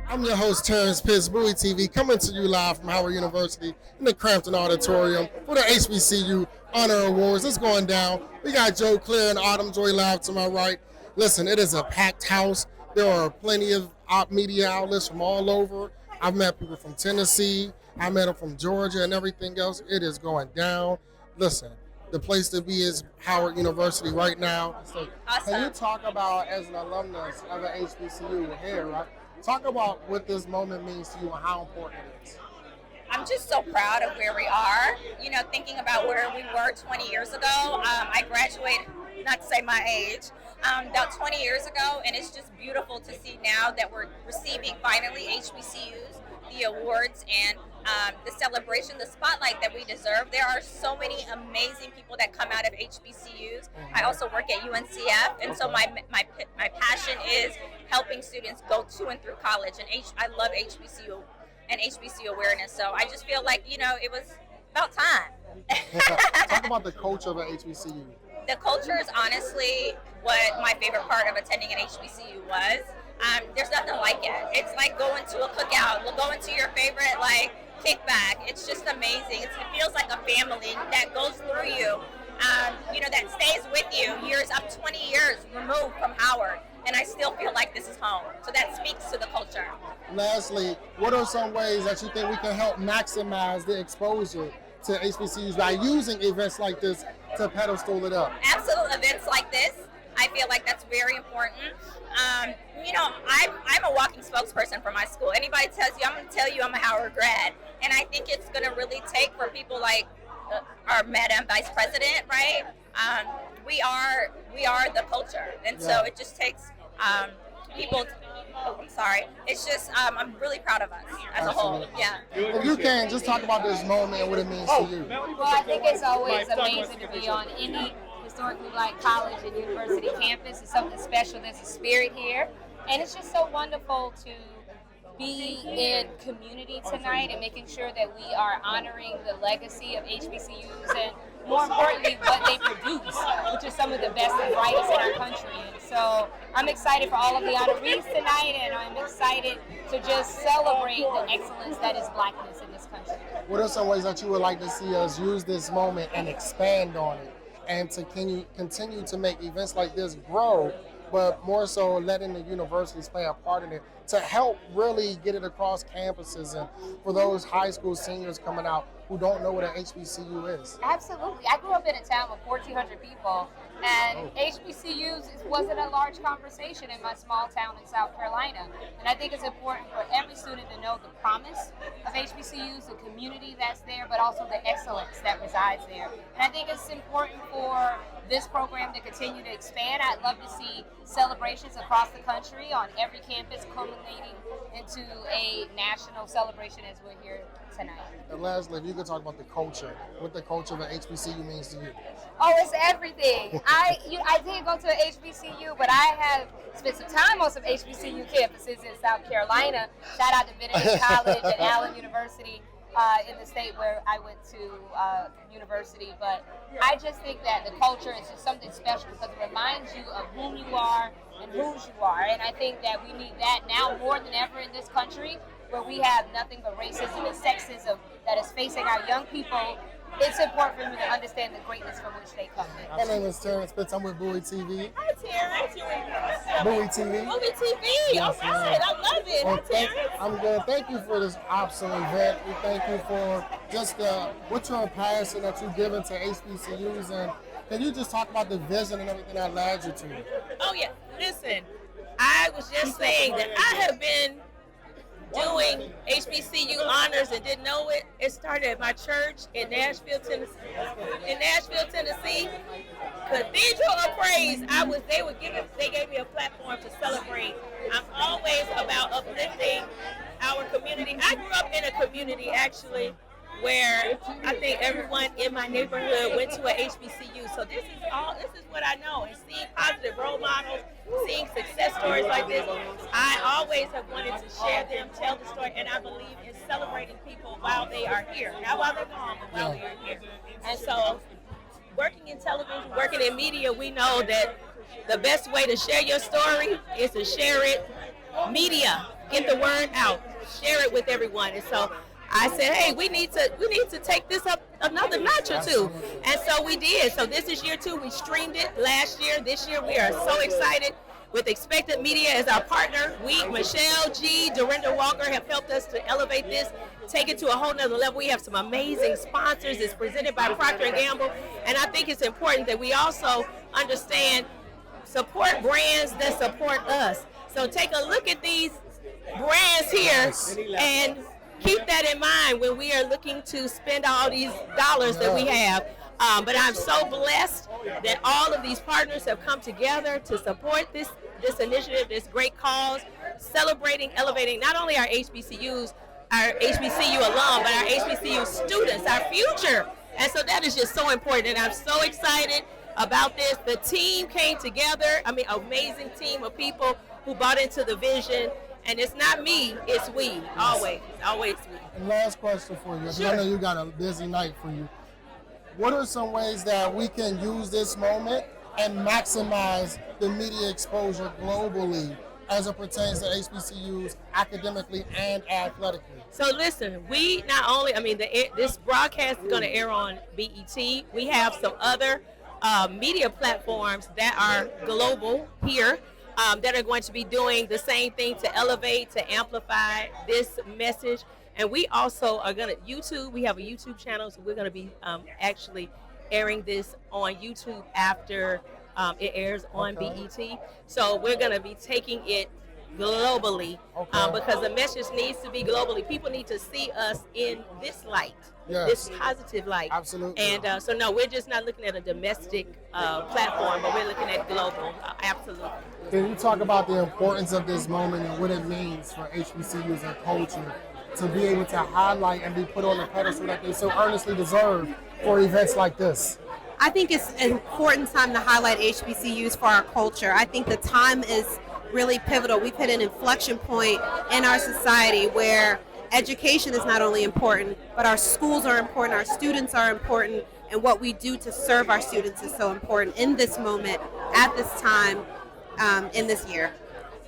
I'm your host, Terrence Pitts, Bowie TV, coming to you live from Howard University in the Cramton Auditorium for the HBCU Honor Awards. It's going down. We got Joe Claire and Autumn Joy live to my right. Listen, it is a packed house. There are plenty of media outlets from all over. I've met people from Tennessee. I met them from Georgia and everything else. It is going down. Listen, the place to be is Howard University right now. So, Awesome. Can you talk about, as an alumnus of an HBCU here, right? Talk about what this moment means to you and how important it is. I'm just so proud of where we are. You know, thinking about where we were 20 years ago. I graduated, not to say my age, about 20 years ago, and it's just beautiful to see now that we're receiving finally HBCUs, the awards, and the celebration, the spotlight that we deserve. There are so many amazing people that come out of HBCUs. I also work at UNCF, and so my passion is helping students go to and through college, and I love HBCU and HBCU awareness. So I just feel like, you know, it was about time. Talk about the culture of an HBCU. The culture is honestly what my favorite part of attending an HBCU was. There's nothing like it. It's like going to a cookout, going to your favorite kickback. It's just amazing. It feels like a family that goes through you. You know, that stays with you years, up 20 years removed from Howard. And I still feel like this is home. So that speaks to the culture. Lastly, what are some ways that you think we can help maximize the exposure to HBCUs by using events like this to pedestal it up? Absolute events like this, I feel like that's very important. You know, I'm a walking spokesperson for my school. Anybody tells you, I'm going to tell you I'm a Howard grad. And I think it's going to really take for people like our Madam Vice President, right? We are the culture. And so it just takes people. I'm sorry. It's just, I'm really proud of us as a whole. Yeah. If you can, just talk about this moment and what it means to you. Well, I think it's always amazing to be on any historically black college and university campus. It's something special. There's a spirit here. And it's just so wonderful to be in community tonight and making sure that we are honoring the legacy of HBCUs and, more importantly, what they produce, which is some of the best and brightest in our country. And so I'm excited for all of the honorees tonight, and I'm excited to just celebrate the excellence that is blackness in this country. What are some ways that you would like to see us use this moment and expand on it, and to continue to make events like this grow, but more so letting the universities play a part in it to help really get it across campuses and for those high school seniors coming out who don't know what an HBCU is? Absolutely. I grew up in a town with 1,400 people, and HBCUs wasn't a large conversation in my small town in South Carolina. And I think it's important for every student to know the promise of HBCUs, the community that's there, but also the excellence that resides there. And I think it's important for this program to continue to expand. I'd love to see celebrations across the country on every campus culminating into a national celebration as we're here tonight. And lastly, if you could talk about the culture, what the culture of an HBCU means to you. Oh, it's everything. I did go to an HBCU, but I have spent some time on some HBCU campuses in South Carolina. Shout out to Benedict College and Allen University in the state where I went to university. But I just think that the culture is just something special because it reminds you of whom you are and whose you are. And I think that we need that now more than ever in this country, where we have nothing but racism and sexism that is facing our young people. It's important for me to understand the greatness from which they come in. My name is Terrence Pitts. I'm with Bowie TV. Hi, Terrence. Bowie TV. Bowie TV. Yes, all right. I love it. Well, Hi, Terrence. I'm good. Thank you for this awesome event. We thank you for just what your passion that you've given to HBCUs. And can you just talk about the vision and everything that led you to it? Oh, yeah. Listen, I was just saying that I have been doing HBCU honors and didn't know it. It started at my church in Nashville, Tennessee. Cathedral of Praise. They gave me a platform to celebrate. I'm always about uplifting our community. I grew up in a community actually where I think everyone in my neighborhood went to a HBCU. So this is what I know. And seeing positive role models, seeing success stories like this, I always have wanted to share them, tell the story, and I believe in celebrating people while they are here. Not while they're gone, but while they are here. And so working in television, working in media, we know that the best way to share your story is to share it media. get the word out, share it with everyone. And so I said, hey, we need to take this up another notch or two. And so we did. So this is year 2. We streamed it last year. This year we are so excited with Expected Media as our partner. Michelle G, Dorinda Walker have helped us to elevate this, take it to a whole nother level. We have some amazing sponsors. It's presented by Procter & Gamble. And I think it's important that we also understand support brands that support us. So take a look at these brands here and keep that in mind when we are looking to spend all these dollars that we have. But I'm so blessed that all of these partners have come together to support this initiative, this great cause, celebrating, elevating not only our HBCUs, our HBCU alum, but our HBCU students, our future. And so that is just so important, and I'm so excited about this. The team came together, amazing team of people who bought into the vision, and it's not me, it's we, always we. And last question for you, Sure. I know you got a busy night for you. What are some ways that we can use this moment and maximize the media exposure globally as it pertains to HBCUs academically and athletically? So listen, we not only, this broadcast is going to air on BET. We have some other media platforms that are global here that are going to be doing the same thing to elevate, to amplify this message. And we also are going to YouTube. We have a YouTube channel, so we're going to be actually airing this on YouTube after it airs on BET. So we're going to be taking it globally because the message needs to be globally. People need to see us in this light, this positive light. Absolutely. And so no, we're just not looking at a domestic platform, but we're looking at global. Absolutely. Can you talk about the importance of this moment and what it means for HBCUs and culture to be able to highlight and be put on the pedestal that they so earnestly deserve for events like this? I think it's an important time to highlight HBCUs for our culture. I think the time is really pivotal. We've hit an inflection point in our society where education is not only important, but our schools are important, our students are important, and what we do to serve our students is so important in this moment, at this time, in this year.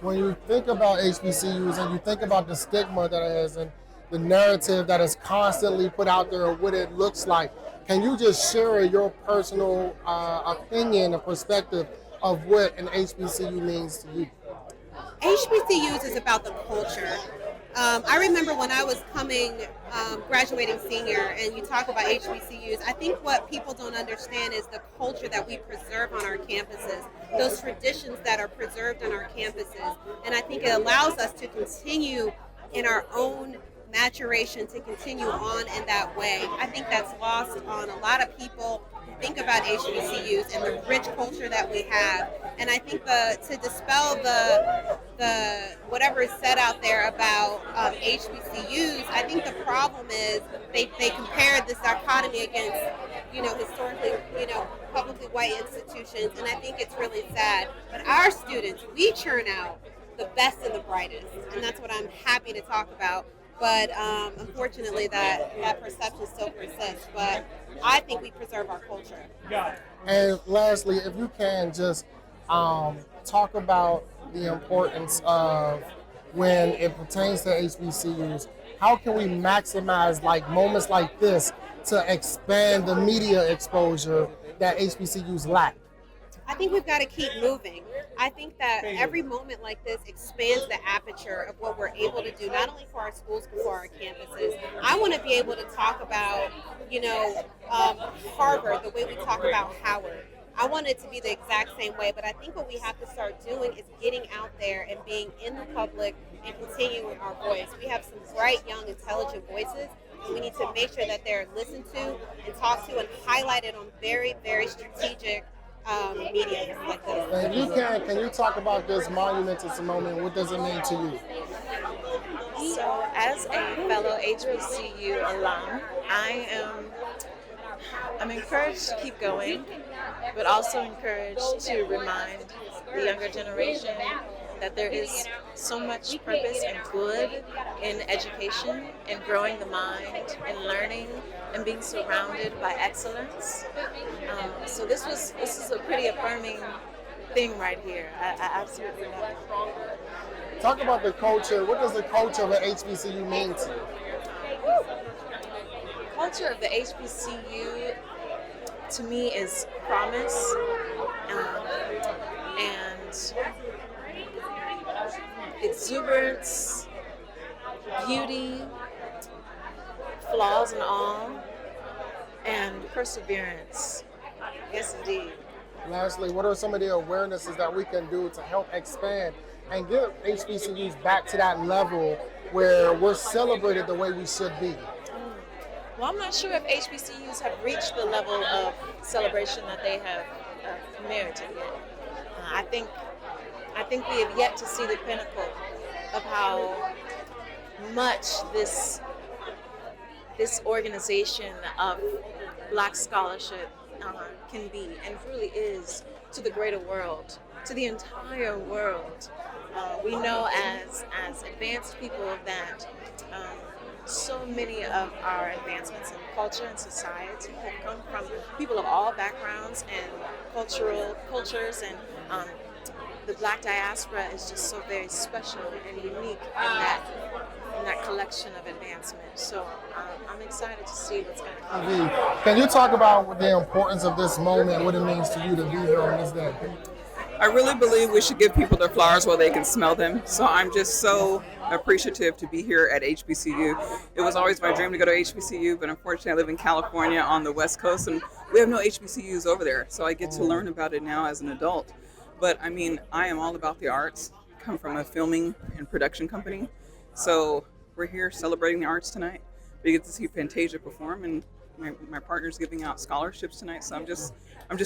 When you think about HBCUs and you think about the stigma that it has and the narrative that is constantly put out there of what it looks like, can you just share your personal opinion and perspective of what an HBCU means to you? HBCUs is about the culture. I remember when I was graduating senior, and you talk about HBCUs, I think what people don't understand is the culture that we preserve on our campuses, those traditions that are preserved on our campuses. And I think it allows us to continue in our own maturation, to continue on in that way. I think that's lost on a lot of people who think about HBCUs and the rich culture that we have. And I think to dispel the whatever is said out there about HBCUs, I think the problem is they compare this dichotomy against, historically, publicly white institutions, and I think it's really sad. But our students, we churn out the best and the brightest, and that's what I'm happy to talk about. But unfortunately, that perception still persists. But I think we preserve our culture. And lastly, if you can just talk about the importance of when it pertains to HBCUs, how can we maximize moments like this to expand the media exposure that HBCUs lack? I think we've got to keep moving. I think that every moment like this expands the aperture of what we're able to do, not only for our schools, but for our campuses. I want to be able to talk about, Harvard the way we talk about Howard. I want it to be the exact same way, but I think what we have to start doing is getting out there and being in the public and continuing our voice. We have some bright, young, intelligent voices. We need to make sure that they're listened to and talked to and highlighted on very, very strategic media like this. And can you talk about this monumentous moment? What does it mean to you? So, as a fellow HBCU alum, I'm encouraged to keep going, but also encouraged to remind the younger generation that there is so much purpose and good in education and growing the mind and learning and being surrounded by excellence. So this is a pretty affirming thing right here. I absolutely love it. Talk about the culture. What does the culture of an HBCU mean to you? Culture of the HBCU to me is promise and exuberance, beauty, flaws and all, and perseverance. Yes, indeed. Lastly, what are some of the awarenesses that we can do to help expand and get HBCUs back to that level where we're celebrated the way we should be? Well, I'm not sure if HBCUs have reached the level of celebration that they have merited yet. I think we have yet to see the pinnacle of how much this organization of Black scholarship can be, and really is, to the greater world, to the entire world. We know as advanced people that so many of our advancements in culture and society have come from people of all backgrounds and cultures, and the Black diaspora is just so very special and unique in that collection of advancement. So I'm excited to see what's going to come. Can you talk about the importance of this moment, what it means to you to be here on this day? I really believe we should give people their flowers while they can smell them. So I'm just so appreciative to be here at HBCU. It was always my dream to go to HBCU, but unfortunately I live in California on the West Coast, and we have no HBCUs over there. So I get to learn about it now as an adult. But I mean, I am all about the arts. I come from a filming and production company. So we're here celebrating the arts tonight. We get to see Fantasia perform, and my partner's giving out scholarships tonight. So I'm just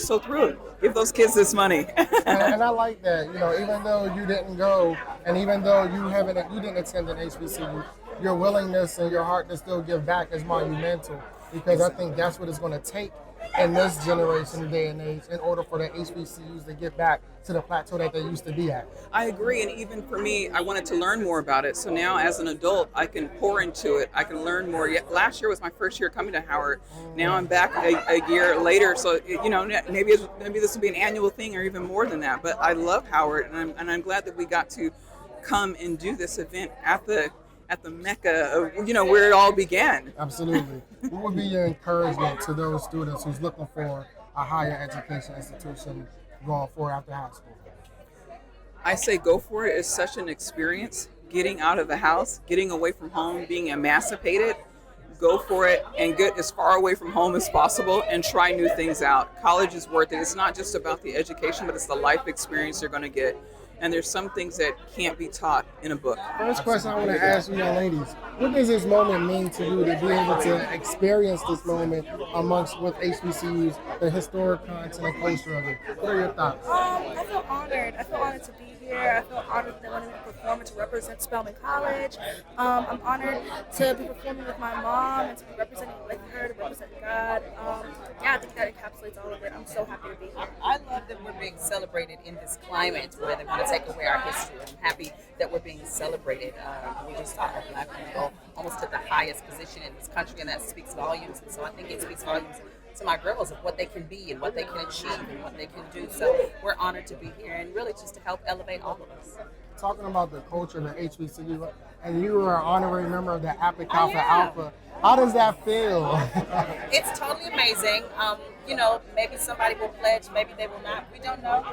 so thrilled. Give those kids this money. and I like that. You know, even though you didn't go, and even though you didn't attend an HBCU, your willingness and your heart to still give back is monumental. Because I think that's what it's going to take in this generation, day and age, in order for the HBCUs to get back to the plateau that they used to be at. I agree, and even for me, I wanted to learn more about it. So now, as an adult, I can pour into it. I can learn more. Last year was my first year coming to Howard. Now I'm back a year later, so maybe this will be an annual thing or even more than that. But I love Howard, and I'm glad that we got to come and do this event at the mecca of where it all began. Absolutely. What would be your encouragement to those students who's looking for a higher education institution going forward after high school? I say go for it. It's such an experience. Getting out of the house, getting away from home, being emancipated. Go for it and get as far away from home as possible and try new things out. College is worth it. It's not just about the education, but it's the life experience you're going to get. And there's some things that can't be taught in a book. First question I want to ask you young ladies, what does this moment mean to you to be able to experience this moment with HBCUs, the historic content and culture of it? What are your thoughts? I feel honored. I feel honored to be here. I feel honored that they wanted me to perform and to represent Spelman College. I'm honored to be performing with my mom and to be representing with her, to represent God. I think that encapsulates all of it. I'm so happy to be here. I love that we're being celebrated in this climate where they want to take away our history. I'm happy that we're being celebrated. We just saw our Black people almost to the highest position in this country, and that speaks volumes. And so I think it speaks volumes to my girls of what they can be and what they can achieve and what they can do. So we're honored to be here and really just to help elevate all of us. Talking about the culture of the HBCU, and you were an honorary member of the Applic Alpha Alpha. How does that feel? It's totally amazing. Maybe somebody will pledge, maybe they will not. We don't know.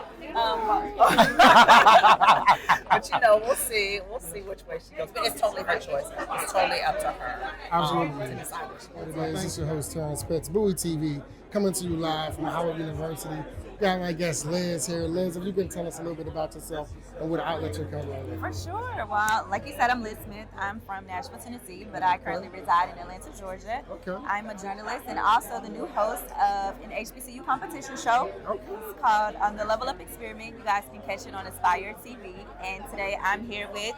But we'll see. We'll see which way she goes. But it's totally her choice. It's totally up to her. Absolutely. To decide what she wants. This is your host, Terrence Pitts, Bowie TV, coming to you live from Howard University. Got my guest Liz here. Liz, if you can tell us a little bit about yourself and what outlet you're covering. For sure. Well, like you said, I'm Liz Smith. I'm from Nashville, Tennessee, but I currently reside in Atlanta, Georgia. Okay. I'm a journalist and also the new host of an HBCU competition show. Okay. It's called The Level Up Experiment. You guys can catch it on Aspire TV. And today I'm here with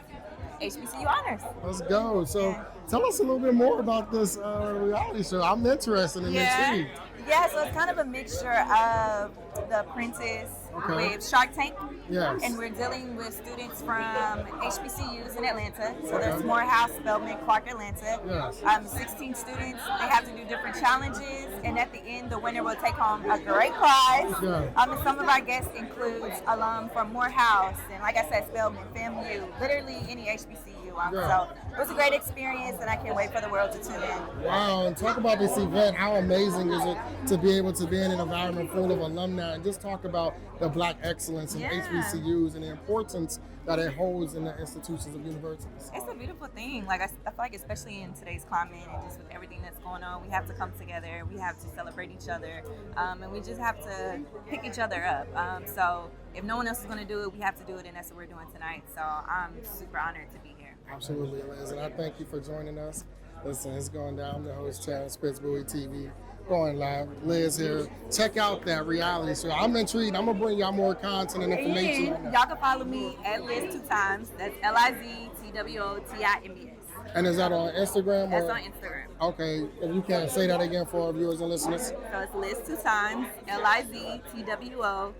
HBCU Honors. Let's go. So tell us a little bit more about this reality show. I'm interested and intrigued. Yeah, so it's kind of a mixture of The Apprentice, with Shark Tank. Yes. And we're dealing with students from HBCUs in Atlanta. So there's Morehouse, Spelman, Clark, Atlanta. Yes. 16 students. They have to do different challenges, and at the end, the winner will take home a great prize. Yeah. And some of our guests includes alum from Morehouse, and like I said, Spelman, FAMU, literally any HBCU. So it was a great experience, and I can't wait for the world to tune in. Wow, and talk about this event. How amazing is it to be able to be in an environment full of alumni and just talk about the Black excellence in HBCUs and the importance that it holds in the institutions of universities. It's a beautiful thing. Like I feel like, especially in today's climate and just with everything that's going on, we have to come together. We have to celebrate each other, and we just have to pick each other up. So if no one else is going to do it, we have to do it, and that's what we're doing tonight. So I'm super honored to be here. Absolutely, Liz, and I thank you for joining us. Listen, it's going down. I'm the host, Terrence Pitts, Bowie TV. Going live. Liz here. Check out that reality show. I'm intrigued. I'm going to bring y'all more content and information. Y'all can follow me at Liz 2 times. That's LIZTWOTIMES. And is that on Instagram? That's on Instagram. Okay. If you can say that again for our viewers and listeners. So it's Liz 2 times, LIZTWOTIMES.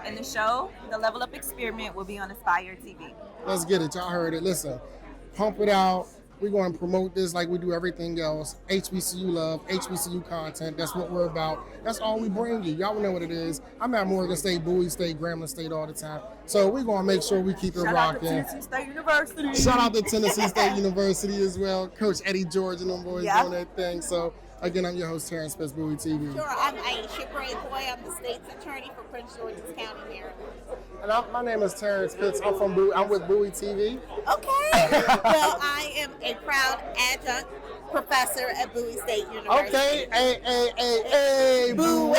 And the show, The Level Up Experiment, will be on Aspire TV. Let's get it. Y'all heard it. Listen, pump it out. We're going to promote this like we do everything else. HBCU love, HBCU content. That's what we're about. That's all we bring you. Y'all know what it is. I'm at Morgan State, Bowie State, Grambling State all the time. So we're going to make sure we keep it rocking. Shout out to Tennessee State University. Shout out to Tennessee State University as well. Coach Eddie George and them boys doing their thing. So again, I'm your host, Terrence Pitts, Bowie TV. Sure, I'm Aisha Braveboy. I'm the state's attorney for Prince George's County, Maryland. And my name is Terrence Pitts. I'm with Bowie TV. Okay. Well, I am a proud adjunct professor at Bowie State University. Okay. Hey, Bowie.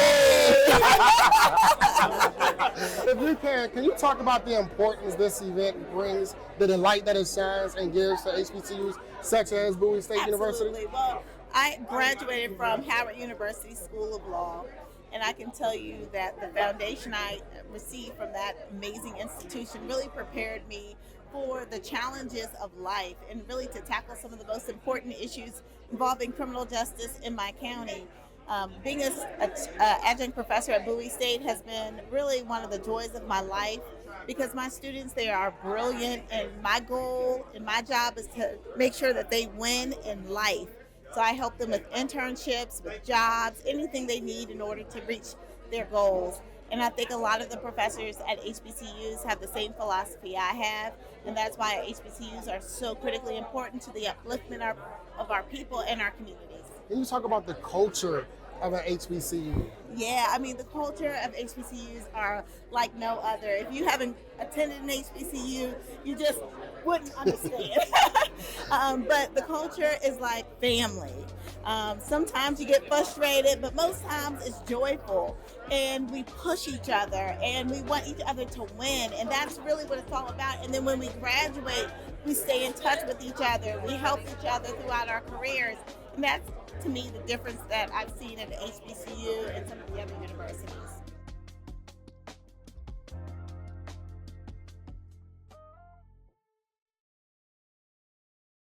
If you can you talk about the importance this event brings, the light that it shines and gives to HBCUs such as Bowie State University? Well, I graduated from Howard University School of Law, and I can tell you that the foundation I received from that amazing institution really prepared me for the challenges of life and really to tackle some of the most important issues involving criminal justice in my county. Being an adjunct professor at Bowie State has been really one of the joys of my life because my students, they are brilliant, and my goal and my job is to make sure that they win in life. So I help them with internships, with jobs, anything they need in order to reach their goals. And I think a lot of the professors at HBCUs have the same philosophy I have, and that's why HBCUs are so critically important to the upliftment of our people and our communities. Can you talk about the culture of an HBCU? Yeah, I mean, the culture of HBCUs are like no other. If you haven't attended an HBCU, you just wouldn't understand. But the culture is like family. Sometimes you get frustrated, but most times it's joyful. And we push each other, and we want each other to win. And that's really what it's all about. And then when we graduate, we stay in touch with each other. We help each other throughout our careers. And that's, to me, the difference that I've seen at the HBCU and some of the other universities.